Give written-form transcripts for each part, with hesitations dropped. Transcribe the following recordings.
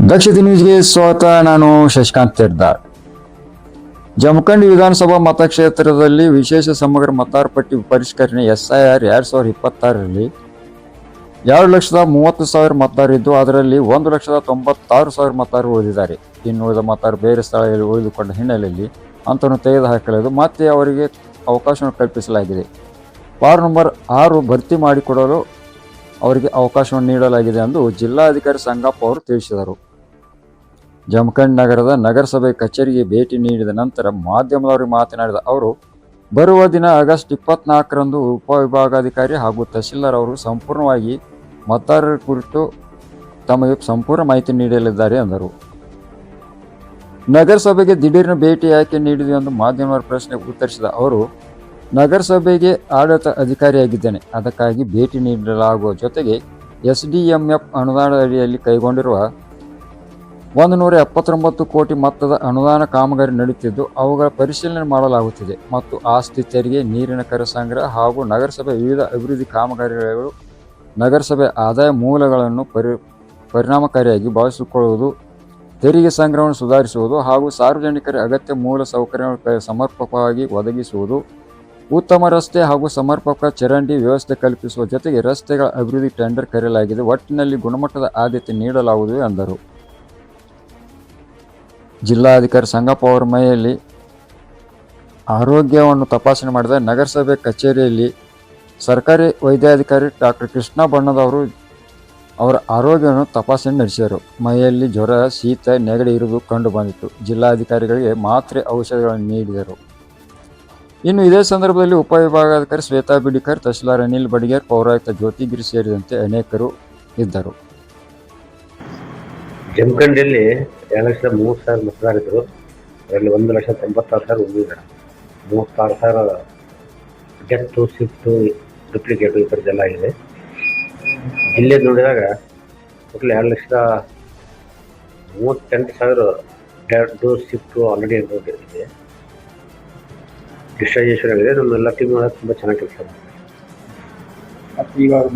ದಕ್ಷಿಣ ನ್ಯೂಸ್ಗೆ ಸ್ವಾಗತ. ನಾನು ಶಶಿಕಾಂತ್ ತೆರ್ದಾರ್. ಜಮಖಂಡಿ ವಿಧಾನಸಭಾ ಮತಕ್ಷೇತ್ರದಲ್ಲಿ ವಿಶೇಷ ಸಮಗ್ರ ಮತದಾರ ಪಟ್ಟಿ ಪರಿಷ್ಕರಣೆ SIR 2026ರಲ್ಲಿ 2,30,000 ಮತದಾರರಿದ್ದು ಅದರಲ್ಲಿ 1,96,000 ಮತದಾರರು ಉಳಿದಿದ್ದಾರೆ. ಇನ್ನು ಉಳಿದ ಮತದಾರರು ಬೇರೆ ಸ್ಥಳಗಳಲ್ಲಿ ಉಳಿದುಕೊಂಡ ಹಿನ್ನೆಲೆಯಲ್ಲಿ ಅಂತನ್ನು ತೆಗೆದುಹಾಕಲು ಮತ್ತೆ ಅವರಿಗೆ ಅವಕಾಶವನ್ನು ಕಲ್ಪಿಸಲಾಗಿದೆ. ವಾರ್ಡ್ ನಂಬರ್ 6 ಭರ್ತಿ ಮಾಡಿಕೊಡಲು ಅವರಿಗೆ ಅವಕಾಶವನ್ನು ನೀಡಲಾಗಿದೆ ಎಂದು ಜಿಲ್ಲಾಧಿಕಾರಿ ಸಂಗಪ್ಪ ಅವರು ತಿಳಿಸಿದರು. ಜಮಖಂಡಿ ನಗರದ ನಗರಸಭೆ ಕಚೇರಿಗೆ ಭೇಟಿ ನೀಡಿದ ನಂತರ ಮಾಧ್ಯಮದವರಿಗೆ ಮಾತನಾಡಿದ ಅವರು, ಬರುವ ದಿನ ಆಗಸ್ಟ್ 24ರಂದು ಉಪವಿಭಾಗಾಧಿಕಾರಿ ಹಾಗೂ ತಹಶೀಲ್ದಾರ್ ಅವರು ಸಂಪೂರ್ಣವಾಗಿ ಮತದಾರರ ಕುರಿತು ತಮಗೆ ಸಂಪೂರ್ಣ ಮಾಹಿತಿ ನೀಡಲಿದ್ದಾರೆ ಎಂದರು. ನಗರಸಭೆಗೆ ದಿಢೀರ್ನ ಭೇಟಿ ಯಾಕೆ ನೀಡಿದೆ ಎಂದು ಮಾಧ್ಯಮದವರ ಪ್ರಶ್ನೆಗೆ ಉತ್ತರಿಸಿದ ಅವರು, ನಗರಸಭೆಗೆ ಆಡಳಿತ ಅಧಿಕಾರಿಯಾಗಿದ್ದೇನೆ. ಅದಕ್ಕಾಗಿ ಭೇಟಿ ನೀಡಲಾಗುವ ಜೊತೆಗೆ SDMF ಅನುದಾನದ ಅಡಿಯಲ್ಲಿ ಕೈಗೊಂಡಿರುವ 179 ಕೋಟಿ ಮೊತ್ತದ ಅನುದಾನ ಕಾಮಗಾರಿ ನಡೆಯುತ್ತಿದ್ದು ಅವುಗಳ ಪರಿಶೀಲನೆ ಮಾಡಲಾಗುತ್ತಿದೆ ಮತ್ತು ಆಸ್ತಿ ತೆರಿಗೆ, ನೀರಿನ ಕರ ಸಂಗ್ರಹ ಹಾಗೂ ನಗರಸಭೆ ವಿವಿಧ ಅಭಿವೃದ್ಧಿ ಕಾಮಗಾರಿಗಳು ನಗರಸಭೆ ಆದಾಯ ಮೂಲಗಳನ್ನು ಪರಿಣಾಮಕಾರಿಯಾಗಿ ಬಳಸಿಕೊಳ್ಳುವುದು, ತೆರಿಗೆ ಸಂಗ್ರಹವನ್ನು ಸುಧಾರಿಸುವುದು ಹಾಗೂ ಸಾರ್ವಜನಿಕರಿಗೆ ಅಗತ್ಯ ಮೂಲ ಸೌಕರ್ಯಗಳನ್ನು ಸಮರ್ಪಕವಾಗಿ ಒದಗಿಸುವುದು, ಉತ್ತಮ ರಸ್ತೆ ಹಾಗೂ ಸಮರ್ಪಕ ಚರಂಡಿ ವ್ಯವಸ್ಥೆ ಕಲ್ಪಿಸುವ ಜೊತೆಗೆ ರಸ್ತೆಗಳ ಅಭಿವೃದ್ಧಿ ಟೆಂಡರ್ ಕರೆಯಲಾಗಿದೆ. ಒಟ್ಟಿನಲ್ಲಿ ಗುಣಮಟ್ಟದ ಆದ್ಯತೆ ನೀಡಲಾಗುವುದು ಎಂದರು. ಜಿಲ್ಲಾಧಿಕಾರಿ ಸಂಗಪ್ಪ ಅವರ ಮನೆಯಲ್ಲಿ ಆರೋಗ್ಯವನ್ನು ತಪಾಸಣೆ ಮಾಡಿದ ನಗರಸಭೆ ಕಚೇರಿಯಲ್ಲಿ ಸರ್ಕಾರಿ ವೈದ್ಯಾಧಿಕಾರಿ ಡಾಕ್ಟರ್ ಕೃಷ್ಣ ಬಣ್ಣದವರು ಅವರ ಆರೋಗ್ಯವನ್ನು ತಪಾಸಣೆ ನಡೆಸಿದರು. ಮೈಯಲ್ಲಿ ಜ್ವರ, ಶೀತ, ನೆಗಡಿ ಇರುವುದು ಕಂಡು ಬಂದಿತ್ತು. ಜಿಲ್ಲಾಧಿಕಾರಿಗಳಿಗೆ ಮಾತ್ರೆ ಔಷಧಿಗಳನ್ನು ನೀಡಿದರು. ಇನ್ನು ಇದೇ ಸಂದರ್ಭದಲ್ಲಿ ಉಪವಿಭಾಗಾಧಿಕಾರಿ ಶ್ವೇತಾ ಬಿಡಿಕರ್, ತಹಶೀಲ್ದಾರ್ ಅನಿಲ್ ಬಡಿಗೇರ್, ಪೌರಾಯುಕ್ತ ಜ್ಯೋತಿಗಿರಿ ಸೇರಿದಂತೆ ಅನೇಕರು ಇದ್ದರು. ಜಮಖಂಡಿಯಲ್ಲಿ 2,30,000 ಮತದಾರರಿದ್ದರು. ಅದರಲ್ಲಿ 1,96,000 ಉಳಿದಿದ್ದಾರೆ. 36,000 ಡೆತ್ತು, ಶಿಫ್ಟು, ಡುಪ್ಲಿಕೇಟು ಈ ಥರದ್ದೆಲ್ಲ ಆಗಿದೆ. ಜಿಲ್ಲೆ ನೋಡಿದಾಗ ಒಟ್ಟು 2,38,000 ಡೆತ್ತು, ಶಿಫ್ಟು ಆಲ್ರೆಡಿ ಇದೆ. ಡಿಸ್ಟ್ರಿಬ್ಯೂಷನ್ ಆಗಿದೆ. ನಮ್ಮೆಲ್ಲ ಟೀಮ್ ತುಂಬ ಚೆನ್ನಾಗಿ ಕೆಲಸ ಮಾಡಿದೆ. ಇವಾಗ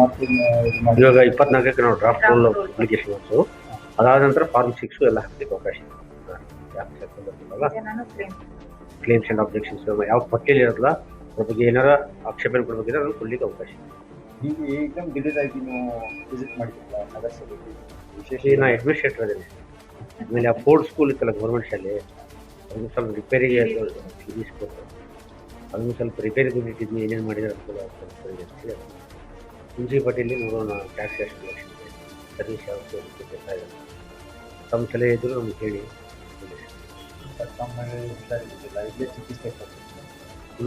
24ಕ್ಕೆ ನಾವು ಡ್ರಾಫ್ಟ್ ರೋಲ್ ಅಪ್ಲಿಕೇಶನ್ ಹಾಕ್ಸು, ಅದಾದ ನಂತರ ಫಾರ್ಮ್ 6 ಎಲ್ಲ ಹಾಕ್ಲಿಕ್ಕೆ ಅವಕಾಶ ಇದೆ. ಕ್ಲೇಮ್ಸ್ ಆ್ಯಂಡ್ ಅಬ್ಜೆಕ್ಷನ್ಸ್ ಯಾವ ಪಟ್ಟಿಯಲ್ಲಿ ಇರೋಲ್ಲ ಅದ್ರ ಬಗ್ಗೆ ಏನಾರ ಆಕ್ಷೇಪಣೆ ಕೊಡಬೇಕಿದ್ರೆ ಅದನ್ನು ಕೊಡ್ಲಿಕ್ಕೆ ಅವಕಾಶ ಇದೆ. ನಾ ಅಡ್ಮಿನಿಸ್ಟ್ರೇಟರ್ ಅದೇನೆ. ಆಮೇಲೆ ಆ ಫೋರ್ಡ್ ಸ್ಕೂಲ್ ಇತ್ತಲ್ಲ ಗೌರ್ಮೆಂಟ್ ಶಾಲೆ, ಅದನ್ನು ಸ್ವಲ್ಪ ರಿಪೇರಿಗೆ ಕೊಟ್ಟು ಅದನ್ನು ಸ್ವಲ್ಪ ರಿಪೇರಿ ದುಡ್ಡಿಟ್ಟಿದ್ವಿ. ಏನೇನು ಮಾಡಿದ್ರೆ ಅನುಕೂಲ ಮುನ್ಸಿಪಾಲ್ಟಿಯಲ್ಲಿ ನೋಡೋಣ. ಟ್ಯಾಕ್ಸ್ ಎಷ್ಟು ಲಕ್ಷ ಇದೆ, ಸರ್ವಿಸ್ ಯಾವ ತಮ್ಮ ಸಲಹೆ ಇದ್ದರೂ ನಮ್ಗೆ ಹೇಳಿ.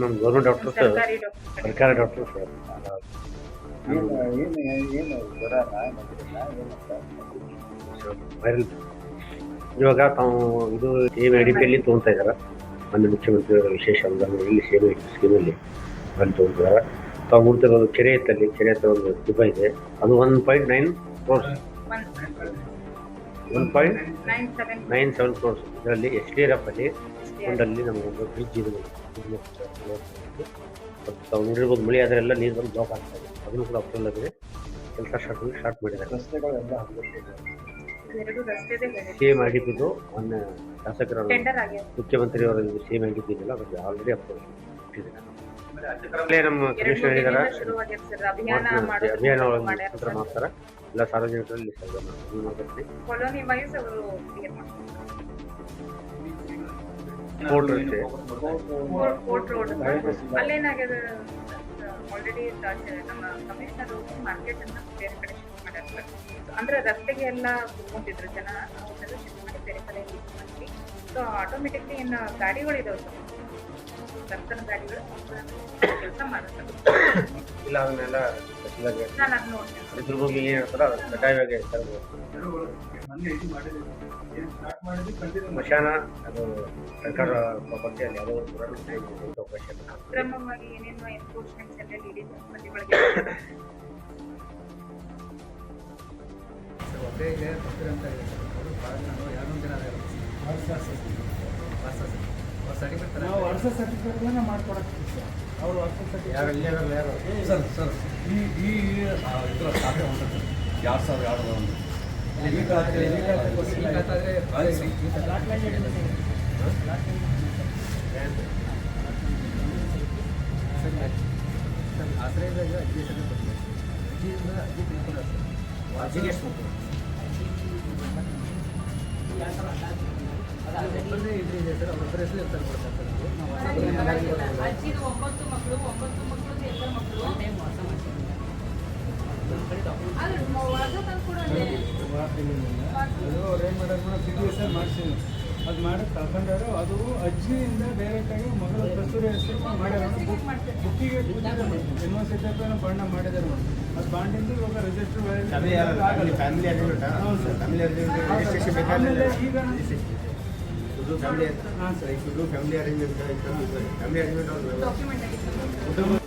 ನಮ್ಮ ಗೌರ್ಮೆಂಟ್ ಡಾಕ್ಟರ್ಸ್, ಸರ್ಕಾರಿ ಡಾಕ್ಟರ್ಸ್ ವೈರಲ್ ಇವಾಗ ತಾವು ಇದು CMIDPಯಲ್ಲಿ ತೊಗೊತಾ ಇದ್ದಾರೆ. ಮಾನ್ಯ ಮುಖ್ಯಮಂತ್ರಿಯವರ ವಿಶೇಷ ಅನುದಾನದಲ್ಲಿ CMIDP ಸ್ಕೀಮಲ್ಲಿ ಅಲ್ಲಿ ತೊಗೊತಿದ್ದಾರೆ. ತಾವು ನೋಡ್ತಿರೋದು ಕೆರೆ ಎತ್ತಲ್ಲಿ, ಕೆರೆ ಹತ್ರ ಒಂದು ಡಿಪ ಇದೆ. ಅದು 1.9 crores 1.97 crores. ಇದರಲ್ಲಿ SDRF ಅಲ್ಲಿ ಒಂದಲ್ಲಿ ನಮಗೊಂದು ಬ್ರಿಡ್ಜ್ ಇದೆ. ತಾವು ನೋಡಿರ್ಬೋದು, ಮಳೆ ಆದರೆ ಎಲ್ಲ ನೀರು ಬಂದು ಬ್ಲಾಕ್ ಆಗ್ತಾ ಇದೆ. ಅದನ್ನು ಕೂಡ ಅಪ್ರೂವಲ್ ಆಗಿದೆ. ಕೆಲಸ ಸ್ಟಾರ್ಟ್ ಮಾಡಿದ್ದಾರೆ. CMIDPದು ಮಾನ್ಯ ಶಾಸಕರ ಮುಖ್ಯಮಂತ್ರಿಯವರ CMIDP ಇದೆಲ್ಲ ಅದಕ್ಕೆ ಆಲ್ರೆಡಿ ಅಪ್ರೂವಲ್ ಕೊಟ್ಟಿದ್ದಾರೆ. ನಮ್ಮ ಕಮಿಷನರ್ ಹೇಳಿದ್ದಾರೆ, ಅಭಿಯಾನ ಮಾಡ್ತಾರೆ. ಎಲ್ಲ ಸಾರ್ವಜನಿಕರಲ್ಲಿ ಕೋರ್ಟ್ ರೋಡ್ ಅಲ್ಲೇನಾಗಿದೆ ಆಲ್ರೆಡಿ ನಮ್ಮ ಕಮಿಷನರ್ ಮಾರ್ಕೆಟ್ ಅನ್ನ ಬೇರೆ ಕಡೆ ಶಿಫ್ಟ್ ಮಾಡ್ಯಾರ. ಅಂದ್ರೆ ರಸ್ತೆಗೆ ಎಲ್ಲ ಕುತ್ಕೊಂಡಿದ್ರು ಜನ, ಅವನ್ನೆಲ್ಲ ಶಿಫ್ಟ್ ಮಾಡಿ ಬೇರೆ ಕಡೆ ಯೂಸ್ ಮಾಡಿ. ಸೊ ಆಟೋಮೆಟಿಕ್ಲಿ ಇನ್ನು ಗಾಡಿಗಳಿದಾವೆ, ಸರ್ಕಾರ ಗಾಡಿಗಳು ಕೆಲಸ ಮಾಡುತ್ತೆ. ಇಲ್ಲ ಅದನ್ನೆಲ್ಲ ನಾನು ಅದು ನೋಡ್ತೇನೆ. ಇದ್ರ ಬಗ್ಗೆ ಏನು ಹೇಳ್ತಾರ ಅದು ಕಡ್ಡಾಯವಾಗಿ ಸ್ಮಶಾನ ಅದು ಸರ್ಕಾರ ಪ್ರಾಪರ್ಟಿ ಅಲ್ಲಿ ಯಾವುದೋ ಅವಕಾಶ ಇಲ್ಲ. ಅಕ್ರಮವಾಗಿ ಏನೇನು ಎನ್ಫೋರ್ಸ್ಮೆಂಟ್ಸ್ ಎಲ್ಲ ಹಿಡಿದು ಮಂದಿಗಳಿಗೆ ಈ ಇದರ ಖಾತೆ ಹೊಂದಿದೆ 2,002 ಅಜ್ಜಿದು 9 ಮಕ್ಕಳು 9 ಮಕ್ಕಳು ಎಲ್ಲ ಮಕ್ಕಳು ಅದು ವಾರ್ದು ತಂದು ಕೊಡೋದೇ ಅದು ಅವ್ರು ಏನು ಮಾಡೋದು ಸಿಗ್ನೇಚರ್ ಮಾಡಿಸಿದ್ರು ಅದು ಮಾಡಿ ಕಳ್ಕೊಂಡಾರು ಅದು ಅಜ್ಜಿಯಿಂದ ಡೈರೆಕ್ಟಾಗಿ ಮಗಳ ಕಸ್ತೂರಿ ಹೆಸರು ಮಾಡ್ಯಾರ ಬುಕ್ಕಿಗೆ ಯೂನಿವರ್ಸಿಟಿ ಬಣ್ಣ ಮಾಡಿದ್ದಾರೆ ಅದು ಬಾಂಡಿಂದ ಇವಾಗ ರಿಜಿಸ್ಟರ್ ಈಗ ಡಾಕ್ಯುಮೆಂಟ್ ಆಗಿತ್ತು